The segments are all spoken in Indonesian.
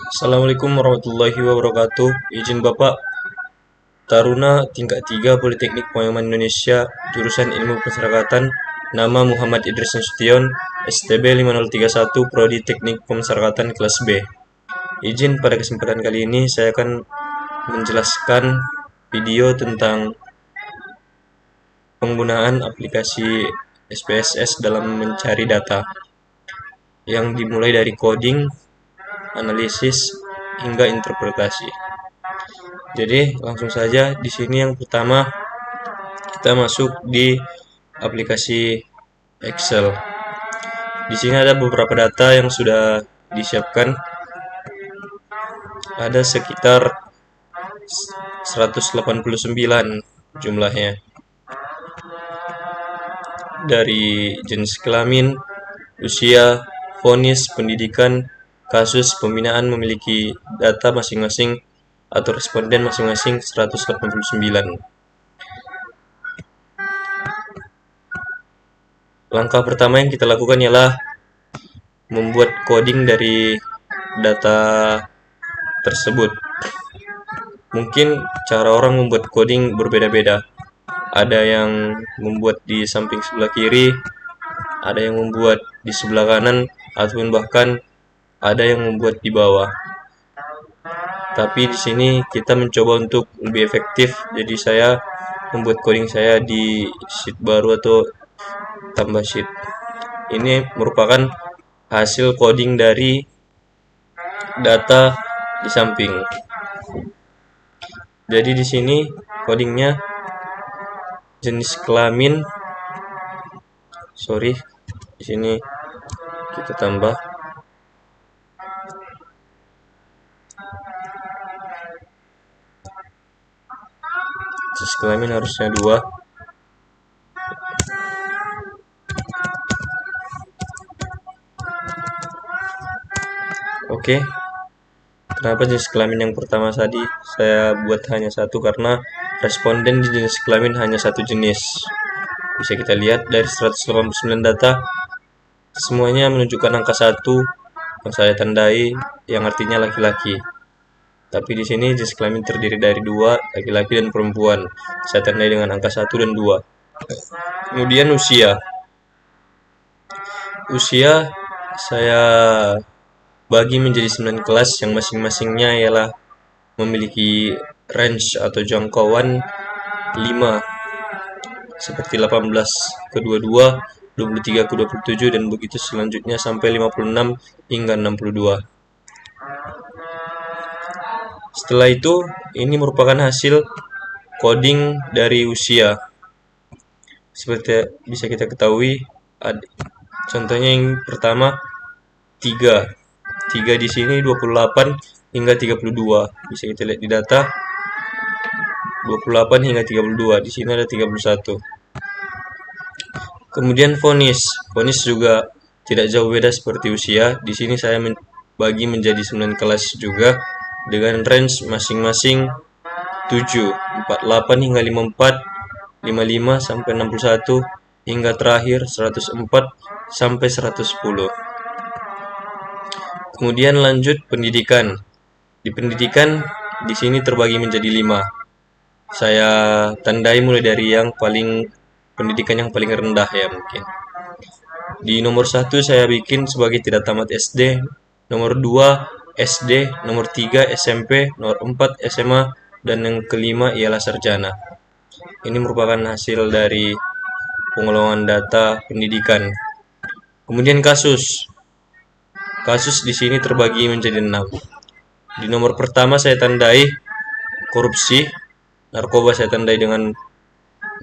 Assalamualaikum warahmatullahi wabarakatuh. Izin Bapak, Taruna tingkat 3 Politeknik Pengayoman Indonesia, jurusan Ilmu Pemasyarakatan, nama Muhammad Idris Nasution, STB 5031, Prodi Teknik Pemasyarakatan kelas B. Izin pada kesempatan kali ini saya akan menjelaskan video tentang penggunaan aplikasi SPSS dalam mencari data, yang dimulai dari coding, analisis, hingga interpretasi. Jadi langsung saja, di sini yang pertama kita masuk di aplikasi Excel. Di sini ada beberapa data yang sudah disiapkan. Ada sekitar 189 jumlahnya. Dari jenis kelamin, usia, vonis, pendidikan, kasus, pembinaan, memiliki data masing-masing atau responden masing-masing 189. Langkah pertama yang kita lakukan ialah membuat coding dari data tersebut. Mungkin cara orang membuat coding berbeda-beda. Ada yang membuat di samping sebelah kiri, ada yang membuat di sebelah kanan, ataupun bahkan ada yang membuat di bawah. Tapi di sini kita mencoba untuk lebih efektif, jadi saya membuat coding saya di sheet baru atau tambah sheet. Ini merupakan hasil coding dari data di samping. Jadi di sini codingnya jenis kelamin, di sini kita tambah jenis kelamin harusnya 2. Oke. Kenapa jenis kelamin yang pertama tadi saya buat hanya 1? Karena responden di jenis kelamin hanya 1 jenis. Bisa kita lihat dari 189 data, semuanya menunjukkan angka 1 yang saya tandai, yang artinya laki-laki. Tapi di sini jenis kelamin terdiri dari 2, laki-laki dan perempuan. Saya tandai dengan angka 1 dan 2. Kemudian usia. Usia saya bagi menjadi 9 kelas yang masing-masingnya ialah memiliki range atau jangkauan 5, seperti 18 ke 22, 23 ke 27, dan begitu selanjutnya sampai 56 hingga 62. Setelah itu, ini merupakan hasil coding dari usia. Seperti bisa kita ketahui, contohnya yang pertama 3 di sini 28 hingga 32. Bisa kita lihat di data 28 hingga 32. Di sini ada 31. Kemudian vonis juga tidak jauh beda seperti usia. Di sini saya bagi menjadi 9 kelas juga dengan range masing-masing 7, 48 hingga 54, 55 sampai 61, hingga terakhir 104 sampai 110. Kemudian lanjut pendidikan. Di pendidikan di sini terbagi menjadi 5. Saya tandai mulai dari yang pendidikan yang paling rendah ya mungkin. Di nomor 1 saya bikin sebagai tidak tamat SD, nomor 2 SD, nomor 3 SMP, nomor 4 SMA, dan yang kelima ialah sarjana. Ini merupakan hasil dari pengelolaan data pendidikan. Kemudian kasus di sini terbagi menjadi 6. Di nomor pertama saya tandai korupsi, narkoba saya tandai dengan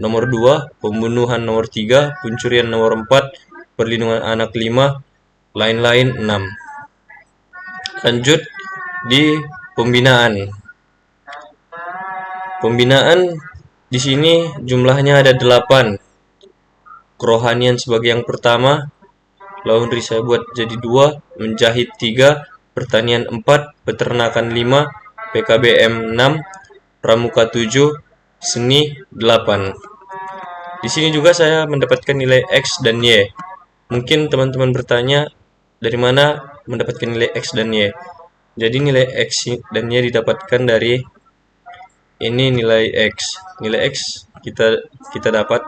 nomor 2, pembunuhan nomor 3, pencurian nomor 4, perlindungan anak 5, lain-lain 6. Lanjut di pembinaan. Pembinaan di sini jumlahnya ada 8. Kerohanian sebagai yang pertama, laundry saya buat jadi 2, menjahit 3, pertanian 4, peternakan 5, PKBM 6, pramuka 7, seni 8. Di sini juga saya mendapatkan nilai X dan Y. Mungkin teman-teman bertanya dari mana mendapatkan nilai X dan Y. Jadi nilai X dan Y didapatkan dari ini nilai X. Nilai X kita dapat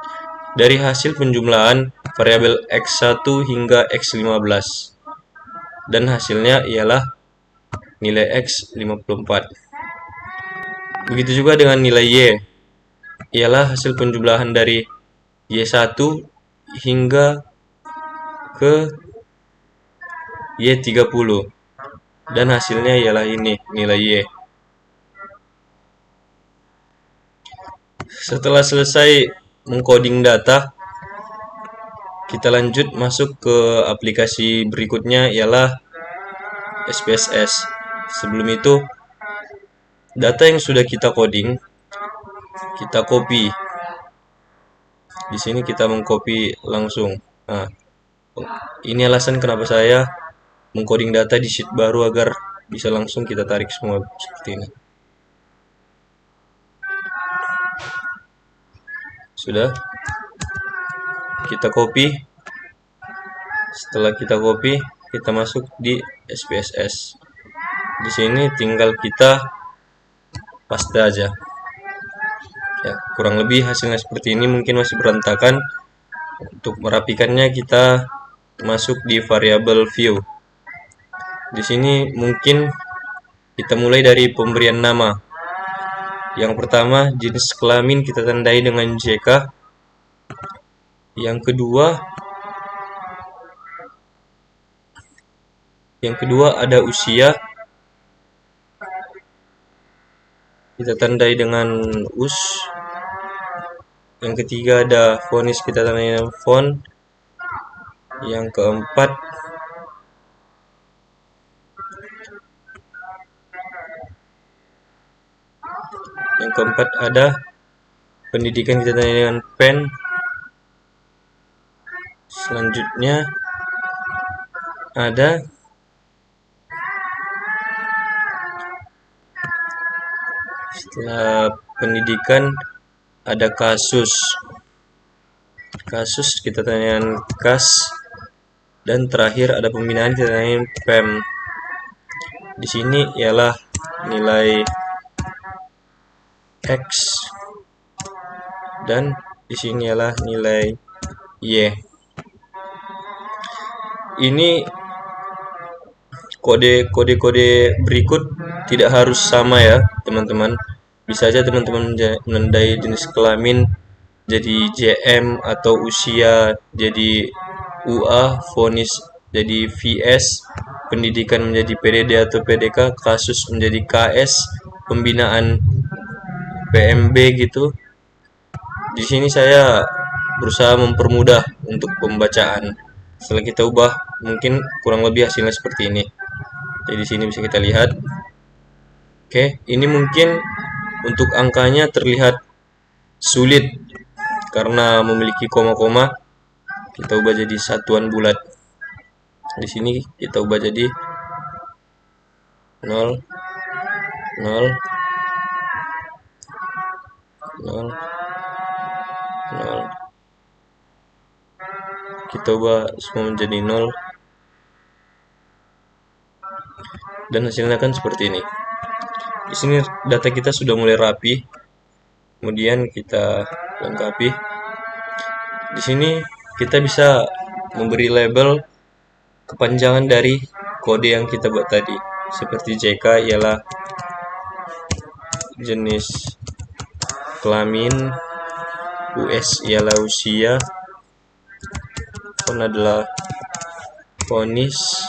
dari hasil penjumlahan variabel X1 hingga X15. Dan hasilnya ialah nilai X 54. Begitu juga dengan nilai Y. Ialah hasil penjumlahan dari Y1 hingga ke Y30. Dan hasilnya ialah ini, nilai Y. Setelah selesai mengcoding data, kita lanjut masuk ke aplikasi berikutnya ialah SPSS. Sebelum itu, data yang sudah kita coding, kita copy. Di sini kita mengcopy langsung. Nah, ini alasan kenapa saya mengcoding data di sheet baru agar bisa langsung kita tarik semua seperti ini. Sudah, kita copy. Setelah kita copy, kita masuk di SPSS. Di sini tinggal kita paste aja. Ya, kurang lebih hasilnya seperti ini, mungkin masih berantakan. Untuk merapikannya kita masuk di variabel view. Di sini mungkin kita mulai dari pemberian nama. Yang pertama, jenis kelamin kita tandai dengan JK. Yang kedua ada usia. Kita tandai dengan us. Yang ketiga ada vonis, kita tandai dengan font. Yang keempat ada pendidikan, kita tandai dengan pen. Selanjutnya ada setelah pendidikan ada kasus. Kasus kita tandai dengan kas. Dan terakhir ada pembinaan, kita tandai dengan pem. Di sini ialah nilai X dan di sini ialah nilai Y. Ini kode-kode berikut tidak harus sama ya teman-teman. Bisa aja teman-teman menandai jenis kelamin jadi JM, atau usia jadi UA, vonis jadi VS, pendidikan menjadi PDD atau PDK, kasus menjadi KS, pembinaan PMB gitu. Di sini saya berusaha mempermudah untuk pembacaan. Setelah kita ubah, mungkin kurang lebih hasilnya seperti ini. Jadi di sini bisa kita lihat. Oke, ini mungkin untuk angkanya terlihat sulit karena memiliki koma-koma. Kita ubah jadi satuan bulat. Di sini kita ubah jadi 0 0 0 0. Kita ubah semua menjadi 0. Dan hasilnya kan seperti ini. Di sini data kita sudah mulai rapi. Kemudian kita lengkapi. Di sini kita bisa memberi label kepanjangan dari kode yang kita buat tadi. Seperti JK ialah jenis kelamin, US ialah usia, font adalah vonis,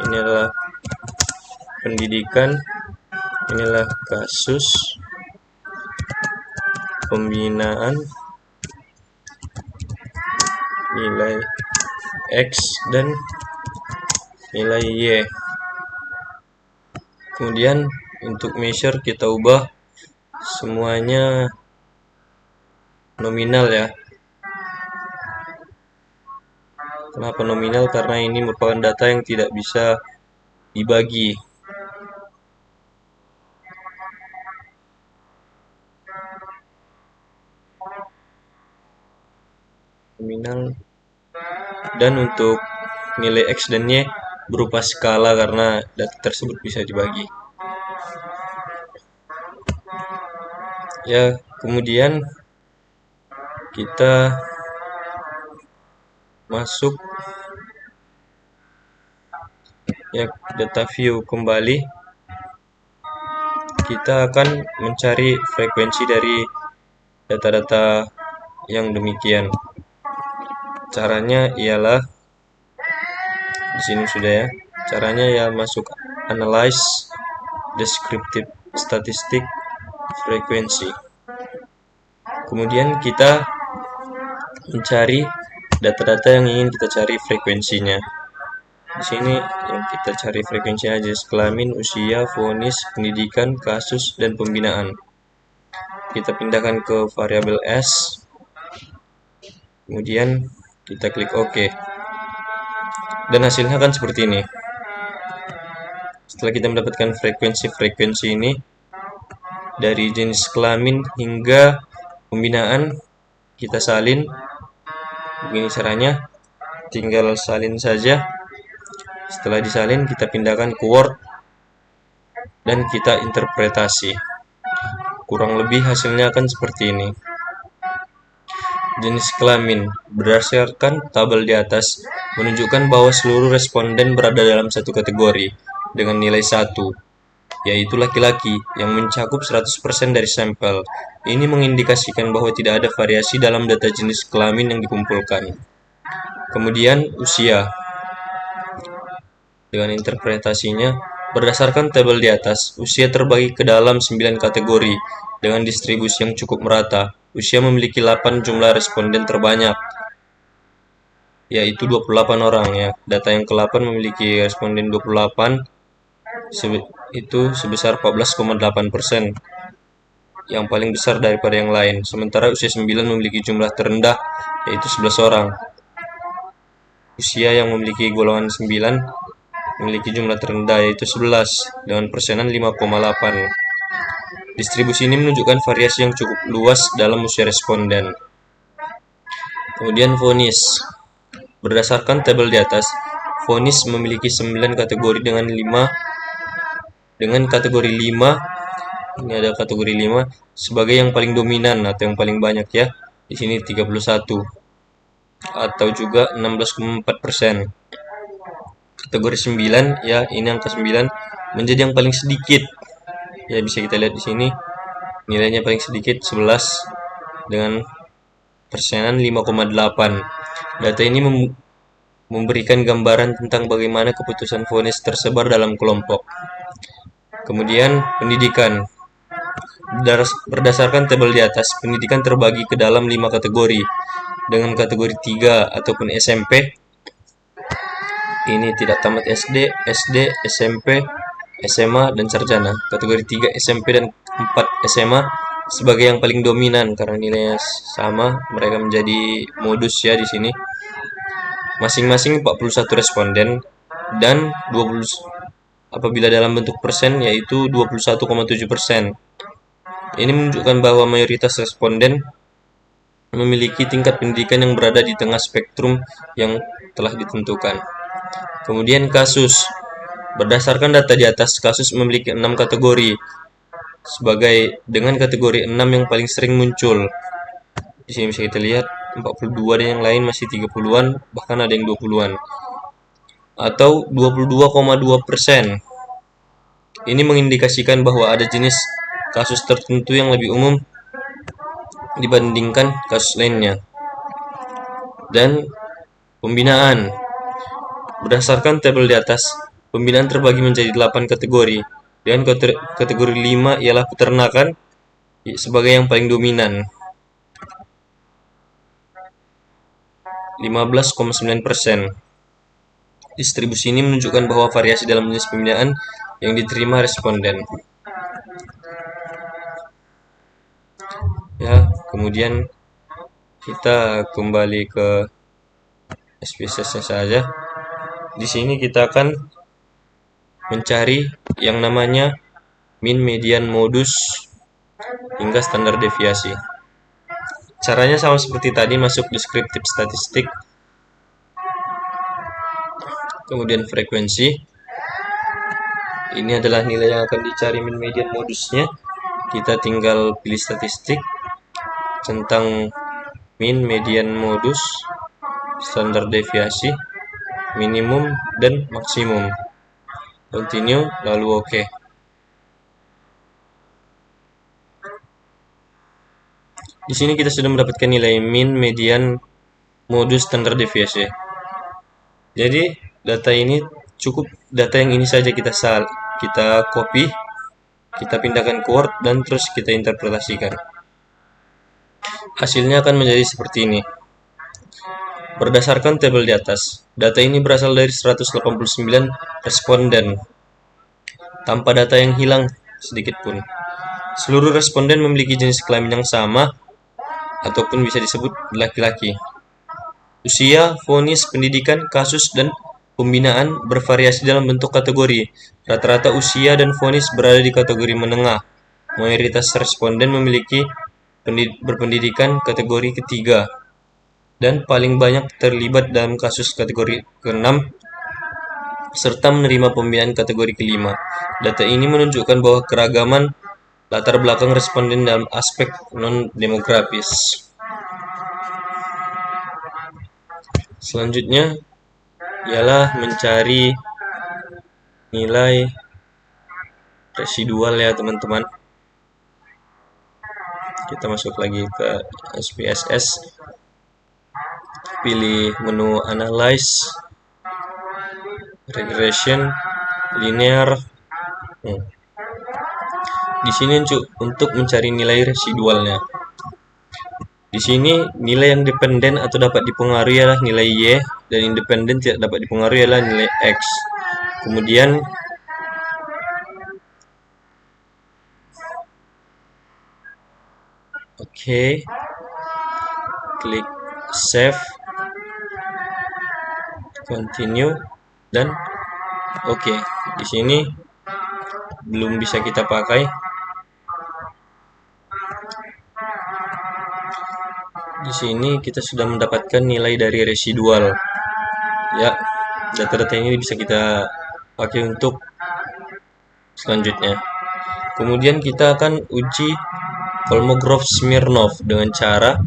ini adalah pendidikan, inilah kasus, pembinaan, nilai X dan nilai Y. Kemudian untuk measure kita ubah semuanya nominal ya. Kenapa nominal? Karena ini merupakan data yang tidak bisa dibagi. Nominal. Dan untuk nilai X dan Y berupa skala karena data tersebut bisa dibagi. Ya, kemudian kita masuk ya data view kembali. Kita akan mencari frekuensi dari data-data yang demikian. Caranya ialah di sini sudah ya. Caranya ya masuk analyze, descriptive statistic, frekuensi. Kemudian kita mencari data-data yang ingin kita cari frekuensinya. Di sini yang kita cari frekuensinya aja, kelamin, usia, vonis, pendidikan, kasus, dan pembinaan. Kita pindahkan ke variabel S. Kemudian kita klik OK. Dan hasilnya kan seperti ini. Setelah kita mendapatkan frekuensi-frekuensi ini, dari jenis kelamin hingga pembinaan, kita salin. Begini caranya, tinggal salin saja. Setelah disalin, kita pindahkan ke Word dan kita interpretasi. Kurang lebih hasilnya akan seperti ini. Jenis kelamin berdasarkan tabel di atas menunjukkan bahwa seluruh responden berada dalam satu kategori dengan nilai 1, yaitu laki-laki yang mencakup 100% dari sampel. Ini mengindikasikan bahwa tidak ada variasi dalam data jenis kelamin yang dikumpulkan. Kemudian usia. Dengan interpretasinya, berdasarkan tabel di atas, usia terbagi ke dalam 9 kategori dengan distribusi yang cukup merata. Usia memiliki 8 jumlah responden terbanyak, yaitu 28 orang ya. Data yang ke-8 memiliki responden 28, itu sebesar 14,8%, yang paling besar daripada yang lain. Sementara usia 9 memiliki jumlah terendah, yaitu 11 orang. Usia yang memiliki golongan 9 memiliki jumlah terendah, yaitu 11, dengan persenan 5,8. Distribusi ini menunjukkan variasi yang cukup luas dalam usia responden. Kemudian vonis. Berdasarkan tabel di atas, vonis memiliki 9 kategori dengan kategori 5, ini ada kategori 5 sebagai yang paling dominan atau yang paling banyak ya. Di sini 31 atau juga 16,4%. Kategori 9 ya, ini angka 9 menjadi yang paling sedikit. Ya, bisa kita lihat di sini nilainya paling sedikit 11 dengan persenan 5,8. Data ini memberikan gambaran tentang bagaimana keputusan vonis tersebar dalam kelompok. Kemudian pendidikan. Berdasarkan tabel di atas, pendidikan terbagi ke dalam 5 kategori. Dengan kategori 3 ataupun SMP, ini tidak tamat SD, SMP, SMA, dan sarjana. Kategori 3 SMP dan 4 SMA sebagai yang paling dominan karena nilainya sama, mereka menjadi modus ya di sini. Masing-masing 41 responden dan 20 apabila dalam bentuk persen yaitu 21,7%. Ini menunjukkan bahwa mayoritas responden memiliki tingkat pendidikan yang berada di tengah spektrum yang telah ditentukan. Kemudian kasus. Berdasarkan data di atas, kasus memiliki 6 kategori. Dengan kategori 6 yang paling sering muncul. Di sini bisa kita lihat 42 dan yang lain masih 30-an, bahkan ada yang 20-an. Atau 22,2%. Ini mengindikasikan bahwa ada jenis kasus tertentu yang lebih umum dibandingkan kasus lainnya. Dan pembinaan. Berdasarkan tabel di atas, pembinaan terbagi menjadi 8 kategori. Dan kategori 5 ialah peternakan sebagai yang paling dominan. 15,9%. Distribusi ini menunjukkan bahwa variasi dalam jenis pembinaan yang diterima responden. Ya, kemudian kita kembali ke SPSS-nya saja. Di sini kita akan mencari yang namanya mean, median, modus, hingga standar deviasi. Caranya sama seperti tadi, masuk descriptive statistik. kemudian frekuensi. Ini adalah nilai yang akan dicari min median modusnya. Kita tinggal pilih statistik tentang min, median, modus, standar deviasi, minimum, dan maksimum. Continue, lalu OK. Di sini kita sudah mendapatkan nilai min, median, modus, standar deviasi. Jadi data ini cukup, data yang ini saja kita copy, kita pindahkan ke Word, dan terus kita interpretasikan. Hasilnya akan menjadi seperti ini. Berdasarkan tabel di atas, data ini berasal dari 189 responden, tanpa data yang hilang sedikit pun. Seluruh responden memiliki jenis kelamin yang sama, ataupun bisa disebut laki-laki. Usia, vonis, pendidikan, kasus, dan pembinaan bervariasi dalam bentuk kategori. Rata-rata usia dan vonis berada di kategori menengah. Mayoritas responden memiliki berpendidikan kategori ketiga, dan paling banyak terlibat dalam kasus kategori ke-6, serta menerima pembinaan kategori ke-5. Data ini menunjukkan bahwa keragaman latar belakang responden dalam aspek non-demografis. Selanjutnya ialah mencari nilai residual ya teman-teman. Kita masuk lagi ke SPSS, pilih menu Analyze, Regression, Linear. Di sini untuk mencari nilai residualnya. Di sini nilai yang dependen atau dapat dipengaruhi adalah nilai Y, dan independen tidak dapat dipengaruhi adalah nilai X. Kemudian klik save, continue, dan di sini belum bisa kita pakai. Di sini kita sudah mendapatkan nilai dari residual. Ya, data-data ini bisa kita pakai untuk selanjutnya. Kemudian kita akan uji Kolmogorov-Smirnov dengan cara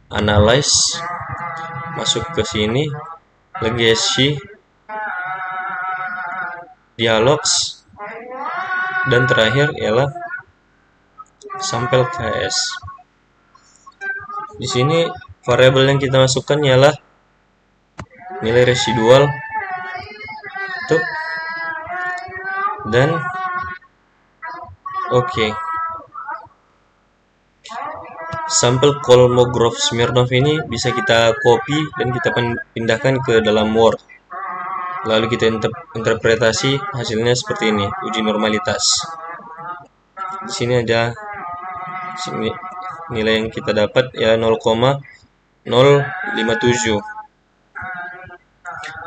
Analyze, masuk ke sini, Legacy, Dialogs, dan terakhir ialah Sampel KS. Di sini variabel yang kita masukkan ialah nilai residual dan sampel Kolmogorov-Smirnov ini bisa kita copy dan kita pindahkan ke dalam Word. Lalu kita interpretasi hasilnya seperti ini, uji normalitas. Di sini ada nilai yang kita dapat ya 0,057.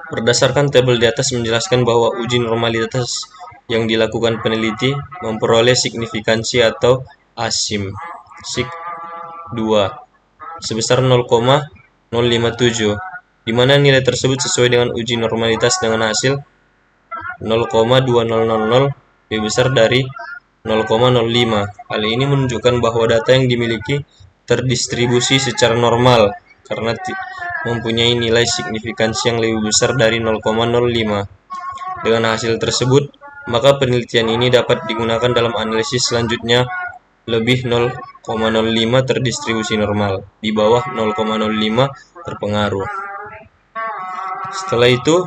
Berdasarkan tabel di atas menjelaskan bahwa uji normalitas yang dilakukan peneliti memperoleh signifikansi atau ASIM SIG 2 sebesar 0,057, di mana nilai tersebut sesuai dengan uji normalitas dengan hasil 0,2000 lebih besar dari 0,05. Hal ini menunjukkan bahwa data yang dimiliki terdistribusi secara normal karena mempunyai nilai signifikansi yang lebih besar dari 0,05. Dengan hasil tersebut, maka penelitian ini dapat digunakan dalam analisis selanjutnya. Lebih 0,05 terdistribusi normal, di bawah 0,05 terpengaruh. Setelah itu,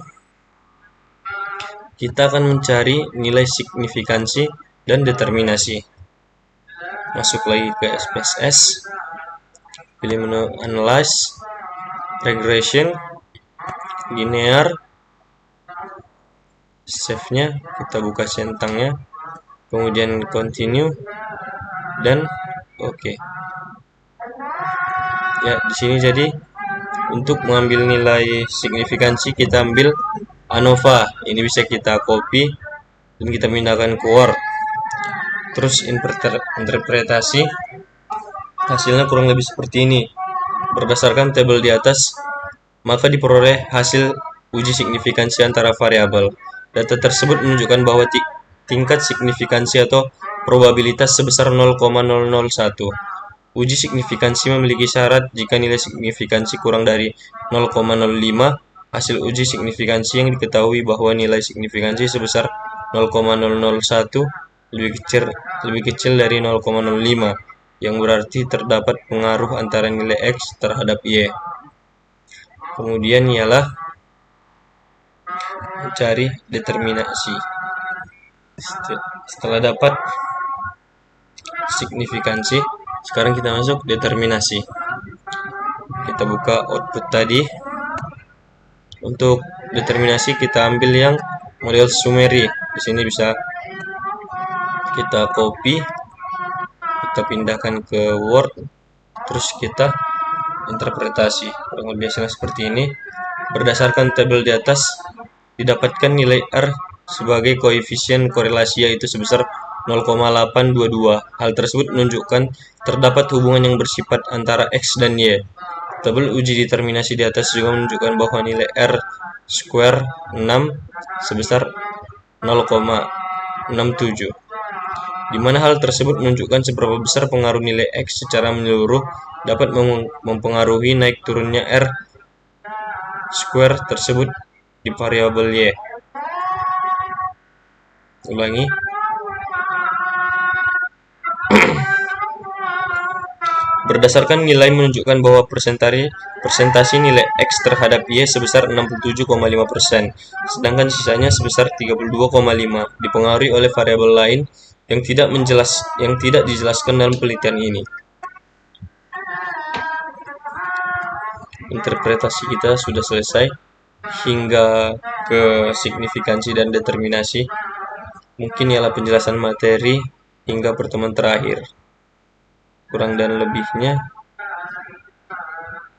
kita akan mencari nilai signifikansi dan determinasi. Masuk lagi ke SPSS, pilih menu Analyze, Regression, Linear, save-nya, kita buka centangnya, kemudian Continue, dan ya di sini. Jadi untuk mengambil nilai signifikansi kita ambil ANOVA, ini bisa kita copy dan kita pindahkan ke Word. Terus interpretasi hasilnya kurang lebih seperti ini. Berdasarkan tabel di atas, maka diperoleh hasil uji signifikansi antara variabel. Data tersebut menunjukkan bahwa tingkat signifikansi atau probabilitas sebesar 0,001. Uji signifikansi memiliki syarat jika nilai signifikansi kurang dari 0,05, hasil uji signifikansi yang diketahui bahwa nilai signifikansi sebesar 0,001 lebih kecil dari 0,05, yang berarti terdapat pengaruh antara nilai X terhadap Y. Kemudian ialah mencari determinasi. Setelah dapat signifikansi, sekarang kita masuk determinasi. Kita buka output tadi. Untuk determinasi kita ambil yang model summary. Di sini bisa kita copy, kita pindahkan ke Word, terus kita interpretasi. Kurang lebih hasilnya seperti ini. Berdasarkan tabel di atas, didapatkan nilai R sebagai koefisien korelasi yaitu sebesar 0,822. Hal tersebut menunjukkan terdapat hubungan yang bersifat antara X dan Y. Tabel uji determinasi di atas juga menunjukkan bahwa nilai R square 6 sebesar 0,67, di mana hal tersebut menunjukkan seberapa besar pengaruh nilai X secara menyeluruh dapat mempengaruhi naik turunnya R square tersebut di variabel Y. Ulangi. Berdasarkan nilai menunjukkan bahwa persentase nilai X terhadap Y sebesar 67,5%, sedangkan sisanya sebesar 32,5 dipengaruhi oleh variabel lain yang tidak dijelaskan dalam penelitian ini. Interpretasi kita sudah selesai hingga ke signifikansi dan determinasi. Mungkin ialah penjelasan materi hingga pertemuan terakhir. Kurang dan lebihnya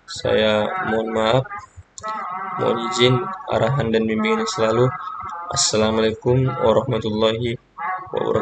saya mohon maaf, mohon izin, arahan dan bimbingan selalu. Assalamualaikum warahmatullahi wabarakatuh.